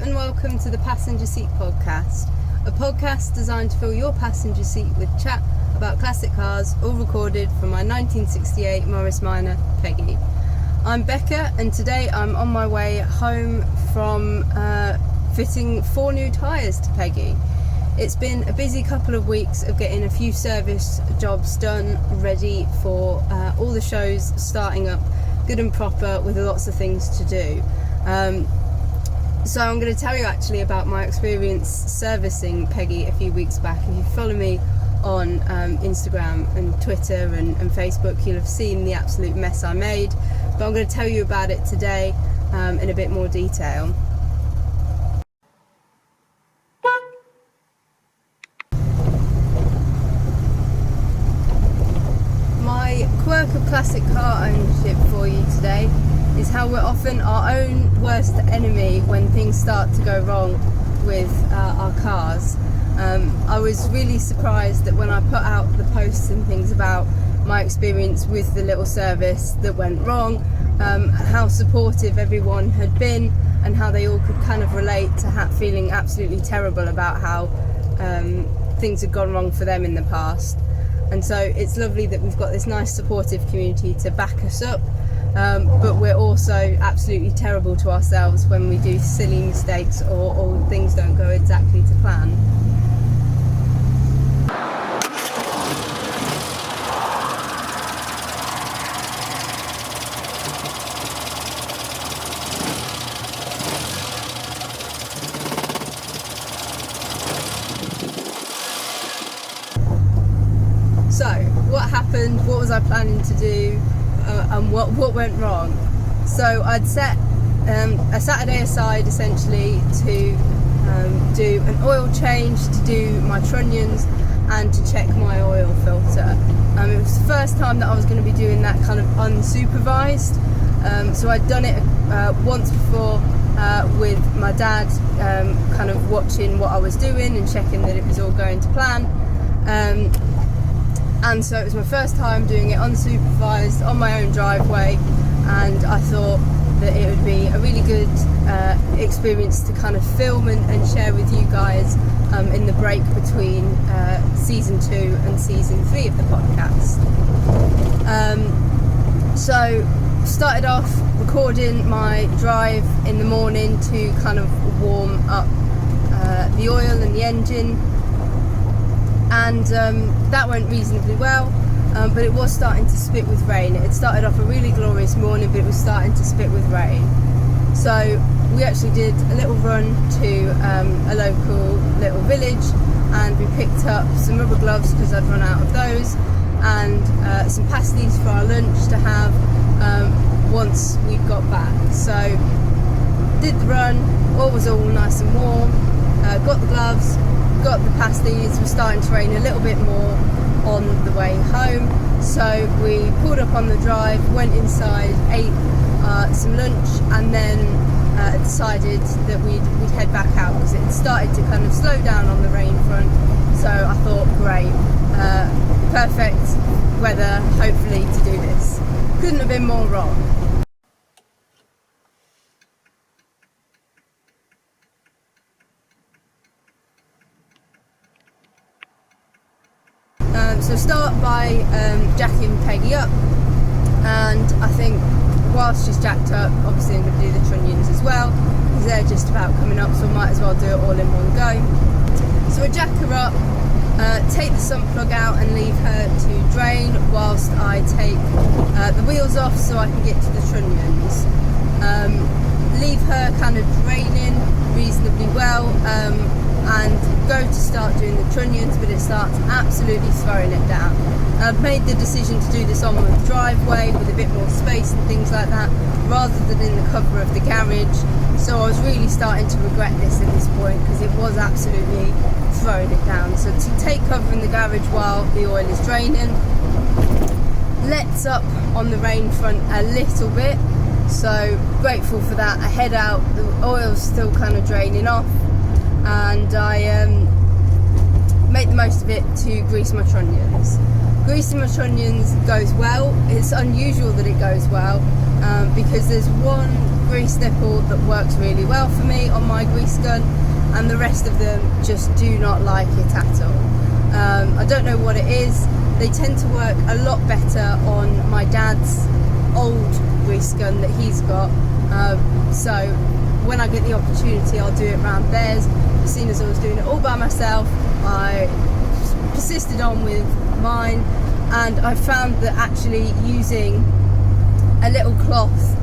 and welcome to the Passenger Seat Podcast, a podcast designed to fill your passenger seat with chat about classic cars, all recorded from my 1968 Morris Minor, Peggy. I'm Becca, and today I'm on my way home from fitting 4 new tyres to Peggy. It's been a busy couple of weeks of getting a few service jobs done, ready for all the shows starting up good and proper with lots of things to do. So I'm going to tell you actually about my experience servicing Peggy a few weeks back. If you follow me on Instagram and Twitter and Facebook, you'll have seen the absolute mess I made. But I'm going to tell you about it today in a bit more detail. My quirk of classic car ownership for you today is how we're often our own worst enemy when things start to go wrong with our cars. I was really surprised that when I put out the posts and things about my experience with the little service that went wrong, how supportive everyone had been and how they all could kind of relate to feeling absolutely terrible about how things had gone wrong for them in the past. And so it's lovely that we've got this nice supportive community to back us up, but we're also absolutely terrible to ourselves when we do silly mistakes or things don't go exactly to plan. So, what happened, what was I planning to do, and what went wrong? So I'd set a Saturday aside essentially to do an oil change, to do my trunnions and to check my oil filter. It was the first time that I was going to be doing that kind of unsupervised. So I'd done it once before with my dad, kind of watching what I was doing and checking that it was all going to plan. And so it was my first time doing it unsupervised on my own driveway, and I thought that it would be a really good experience to kind of film and share with you guys in the break between season 2 and season 3 of the podcast. So started off recording my drive in the morning to kind of warm up the oil and the engine. And that went reasonably well, but it was starting to spit with rain. It had started off a really glorious morning, but it was starting to spit with rain. So we actually did a little run to a local little village, and we picked up some rubber gloves because I'd run out of those, and some pasties for our lunch to have once we got back. So did the run, all was all nice and warm, got the gloves, got the pasties, was starting to rain a little bit more on the way home, so we pulled up on the drive, went inside, ate some lunch, and then decided that we'd head back out because it had started to kind of slow down on the rain front. So I thought, great, perfect weather hopefully to do this. Couldn't have been more wrong. So start by jacking Peggy up, and I think whilst she's jacked up, obviously I'm going to do the trunnions as well because they're just about coming up, so I might as well do it all in one go. So I jack her up, take the sump plug out and leave her to drain whilst I take the wheels off so I can get to the trunnions. Leave her kind of draining reasonably well, and go to start doing the trunnions, but it starts absolutely throwing it down. I've made the decision to do this on the driveway with a bit more space and things like that, rather than in the cover of the garage. So I was really starting to regret this at this point because it was absolutely throwing it down. So to take cover in the garage while the oil is draining, lets up on the rain front a little bit, so grateful for that. I head out, the oil's still kind of draining off, and I make the most of it to grease my trunnions. Greasing my trunnions goes well. It's unusual that it goes well because there's one grease nipple that works really well for me on my grease gun, and the rest of them just do not like it at all. I don't know what it is. They tend to work a lot better on my dad's old grease gun that he's got. So when I get the opportunity, I'll do it around theirs. Seeing as I was doing it all by myself, I persisted on with mine, and I found that actually using a little cloth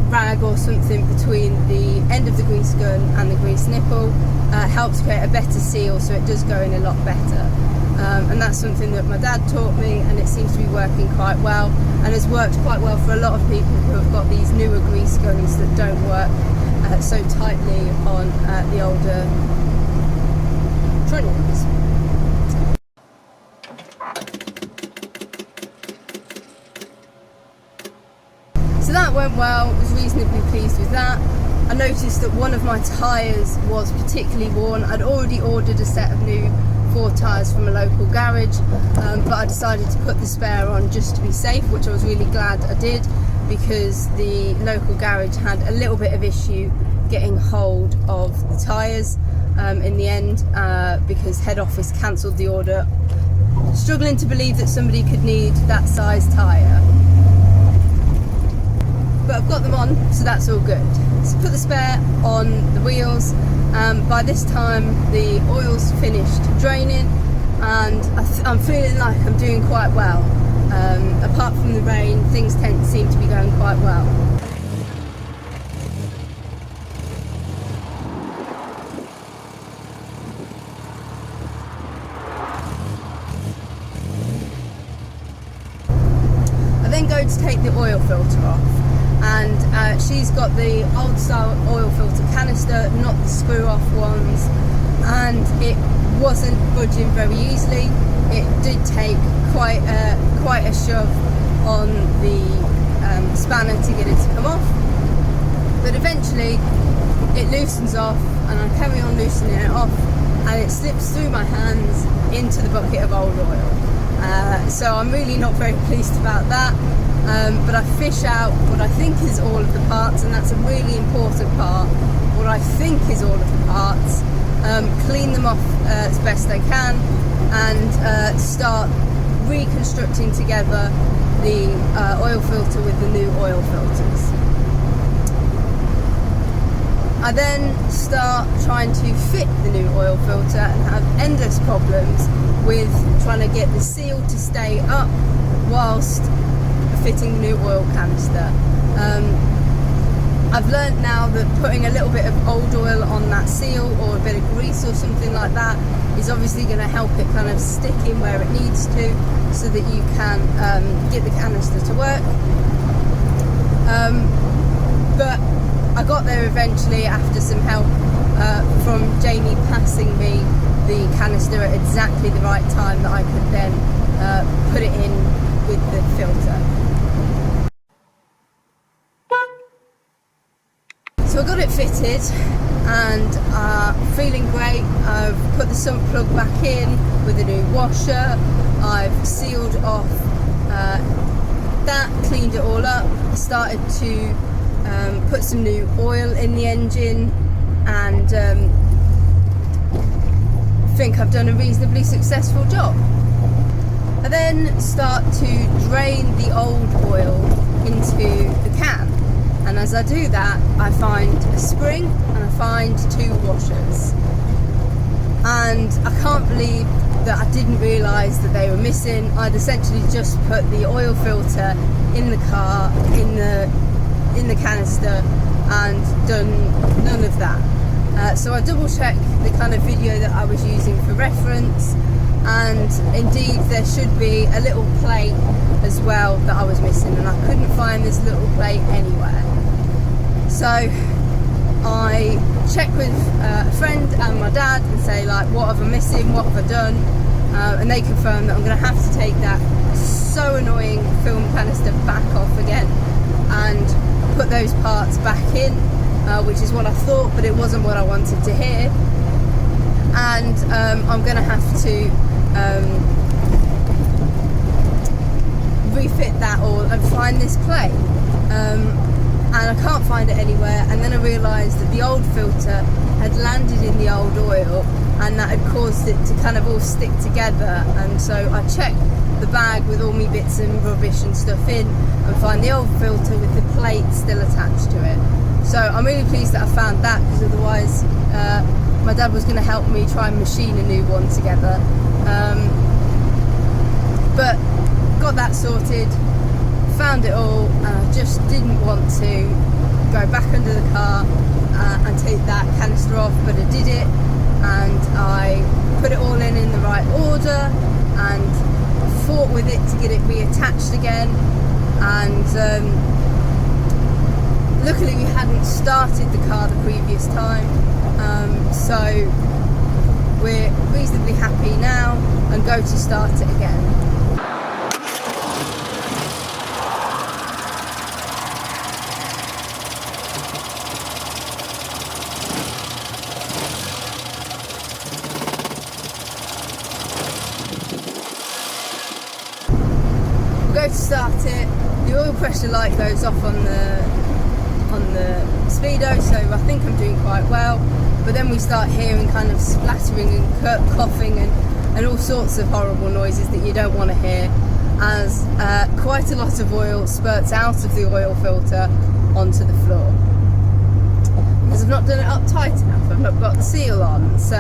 rag or something between the end of the grease gun and the grease nipple helps create a better seal, so it does go in a lot better. And that's something that my dad taught me, and it seems to be working quite well, and has worked quite well for a lot of people who have got these newer grease guns that don't work so tightly on the older trunnions. So that went well. I was reasonably pleased with that. I noticed that one of my tyres was particularly worn. I'd already ordered a set of new 4 tyres from a local garage, but I decided to put the spare on just to be safe, which I was really glad I did, because the local garage had a little bit of issue getting hold of the tyres in the end, because head office cancelled the order, struggling to believe that somebody could need that size tyre. But I've got them on, so that's all good. So put the spare on the wheels. By this time the oil's finished draining, and I'm feeling like I'm doing quite well. Apart from the rain, things seem to be going quite well. I then go to take the oil filter off, and she's got the old style oil filter canister, not the screw off ones, and it wasn't budging very easily. It did take quite a shove on the spanner to get it to come off, but eventually it loosens off, and I carry on loosening it off, and it slips through my hands into the bucket of old oil. So I'm really not very pleased about that. But I fish out what I think is all of the parts, and that's a really important part. What I think is all of the parts, clean them off as best I can, and start reconstructing together the oil filter with the new oil filters. I then start trying to fit the new oil filter, and have endless problems with trying to get the seal to stay up whilst fitting the new oil canister. I've learnt now that putting a little bit of old oil on that seal, or a bit of grease or something like that, is obviously going to help it kind of stick in where it needs to, so that you can get the canister to work. But I got there eventually after some help from Jamie passing me the canister at exactly the right time, that I could then put it in with the filter. So I got it fitted, and feeling great. I've put the sump plug back in with a new washer. I've sealed off that, cleaned it all up, started to put some new oil in the engine, and think I've done a reasonably successful job. I then start to drain the old oil into the can, and as I do that, I find a spring and I find 2 washers, and I can't believe that I didn't realise that they were missing. I'd essentially just put the oil filter in the car, in the canister, and done none of that. So I double checked the kind of video that I was using for reference, and indeed there should be a little plate as well that I was missing, and I couldn't find this little plate anywhere. So I check with a friend and my dad and say, like, what have I missing, what have I done, and they confirm that I'm going to have to take that so annoying film canister back off again and put those parts back in, which is what I thought, but it wasn't what I wanted to hear. and I'm going to have to refit that all and find this plate, and I can't find it anywhere. And then I realised that the old filter had landed in the old oil, and that had caused it to kind of all stick together. And so I checked the bag with all my bits and rubbish and stuff in, and find the old filter with the plate still attached to it. So I'm really pleased that I found that, because otherwise my dad was going to help me try and machine a new one together. But got that sorted, found it all, and I just didn't want to go back under the car and take that canister off, but I did it, and I put it all in the right order and fought with it to get it reattached again. And luckily we hadn't started the car the previous time, so we're reasonably happy now and go to start it again. Go to start it, the oil pressure light goes off on the speedo, so I think I'm doing quite well. But then we start hearing kind of splattering and coughing and all sorts of horrible noises that you don't want to hear, as quite a lot of oil spurts out of the oil filter onto the floor. Because I've not done it up tight enough, I've not got the seal on, so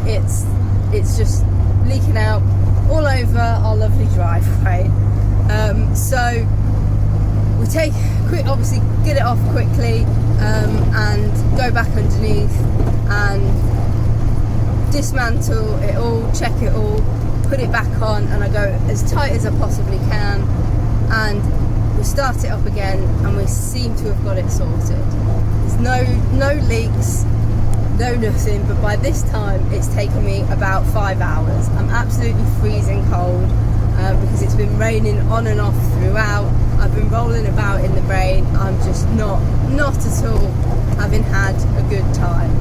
it's just leaking out all over our lovely driveway. So we obviously get it off quickly, and go back underneath and dismantle it all, check it all, put it back on, and I go as tight as I possibly can, and we start it up again, and we seem to have got it sorted. There's no leaks, no nothing, but by this time it's taken me about 5 hours. I'm absolutely freezing cold, because it's been raining on and off throughout. I've been rolling about in the rain. I'm just not at all having had a good time.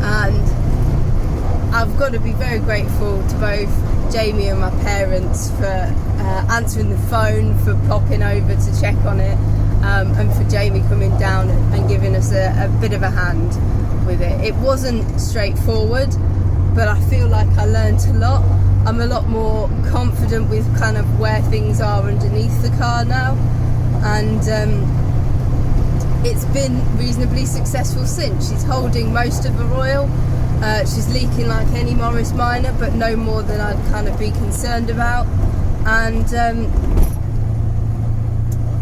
And I've got to be very grateful to both Jamie and my parents for answering the phone, for popping over to check on it, and for Jamie coming down and giving us a bit of a hand with it. It wasn't straightforward, but I feel like I learned a lot. I'm a lot more confident with kind of where things are underneath the car now, and it's been reasonably successful since. She's holding most of her oil, she's leaking like any Morris Minor, but no more than I'd kind of be concerned about, and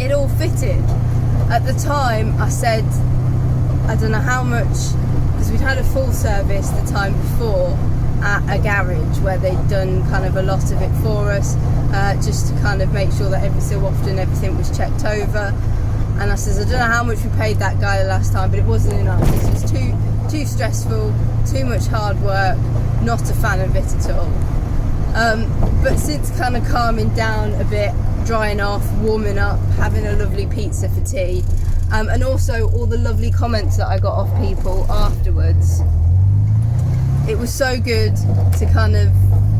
it all fitted. At the time I said, I don't know how much, because we'd had a full service the time before at a garage where they'd done kind of a lot of it for us, just to kind of make sure that every so often everything was checked over. And I says, I don't know how much we paid that guy the last time, but it wasn't enough. This was too stressful, too much hard work, not a fan of it at all. But since kind of calming down a bit, drying off, warming up, having a lovely pizza for tea, and also all the lovely comments that I got off people afterwards, it was so good to kind of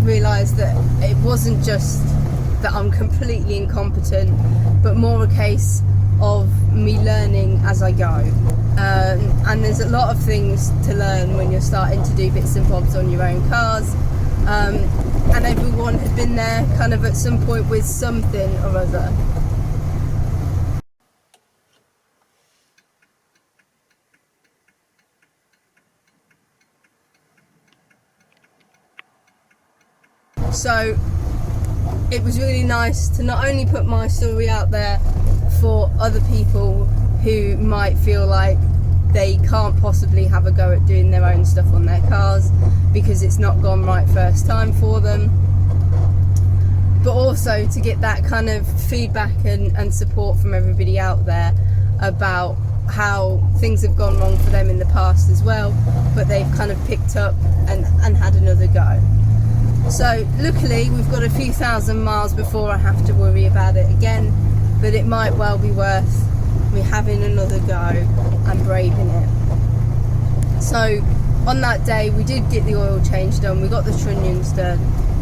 realise that it wasn't just that I'm completely incompetent, but more a case of me learning as I go. And there's a lot of things to learn when you're starting to do bits and bobs on your own cars. And everyone had been there kind of at some point with something or other. So it was really nice to not only put my story out there for other people who might feel like they can't possibly have a go at doing their own stuff on their cars because it's not gone right first time for them, but also to get that kind of feedback and support from everybody out there about how things have gone wrong for them in the past as well, but they've kind of picked up and had another go. So luckily we've got a few thousand miles before I have to worry about it again, but it might well be worth me having another go and braving it. So on that day we did get the oil change done, we got the trunnions done.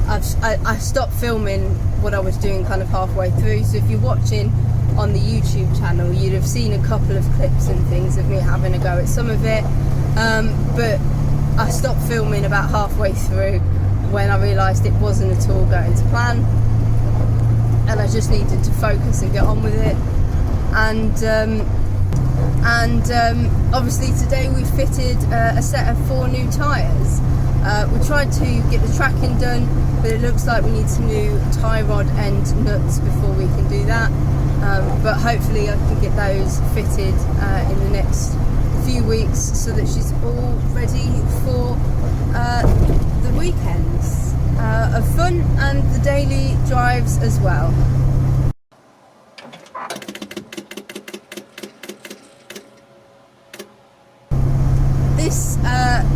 I stopped filming what I was doing kind of halfway through, so if you're watching on the YouTube channel you'd have seen a couple of clips and things of me having a go at some of it, but I stopped filming about halfway through when I realised it wasn't at all going to plan, and I just needed to focus and get on with it. And obviously today we fitted a set of 4 new tyres. We tried to get the tracking done, but it looks like we need some new tie rod and nuts before we can do that, but hopefully I can get those fitted in the next few weeks so that she's all ready for the weekends of fun and the daily drives as well. This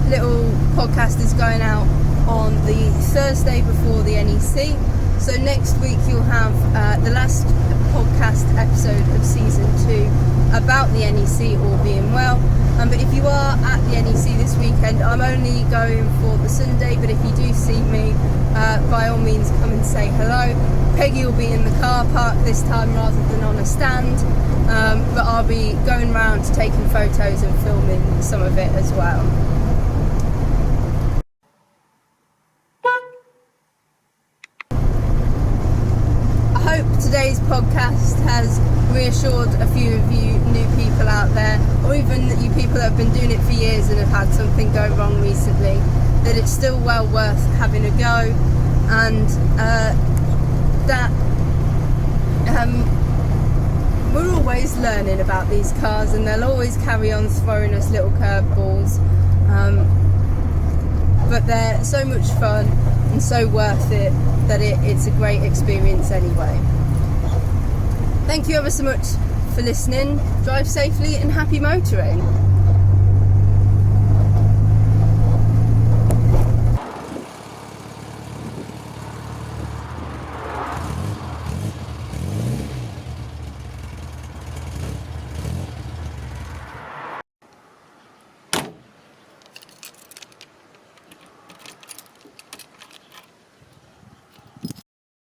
little podcast is going out on the Thursday before the NEC, so next week you'll have the last podcast episode of season 2 about the NEC, all being well. But if you are at the NEC this weekend, I'm only going for the Sunday, but if you do see me, by all means come and say hello. Peggy will be in the car park this time rather than on a stand, but I'll be going around taking photos and filming some of it as well. I hope today's podcast has reassured a few of you new people out there, or even you people that have been doing it for years and have had something go wrong recently, that it's still well worth having a go, and that we're always learning about these cars and they'll always carry on throwing us little curveballs, but they're so much fun and so worth it that it's a great experience anyway. Thank you ever so much for listening. Drive safely and happy motoring.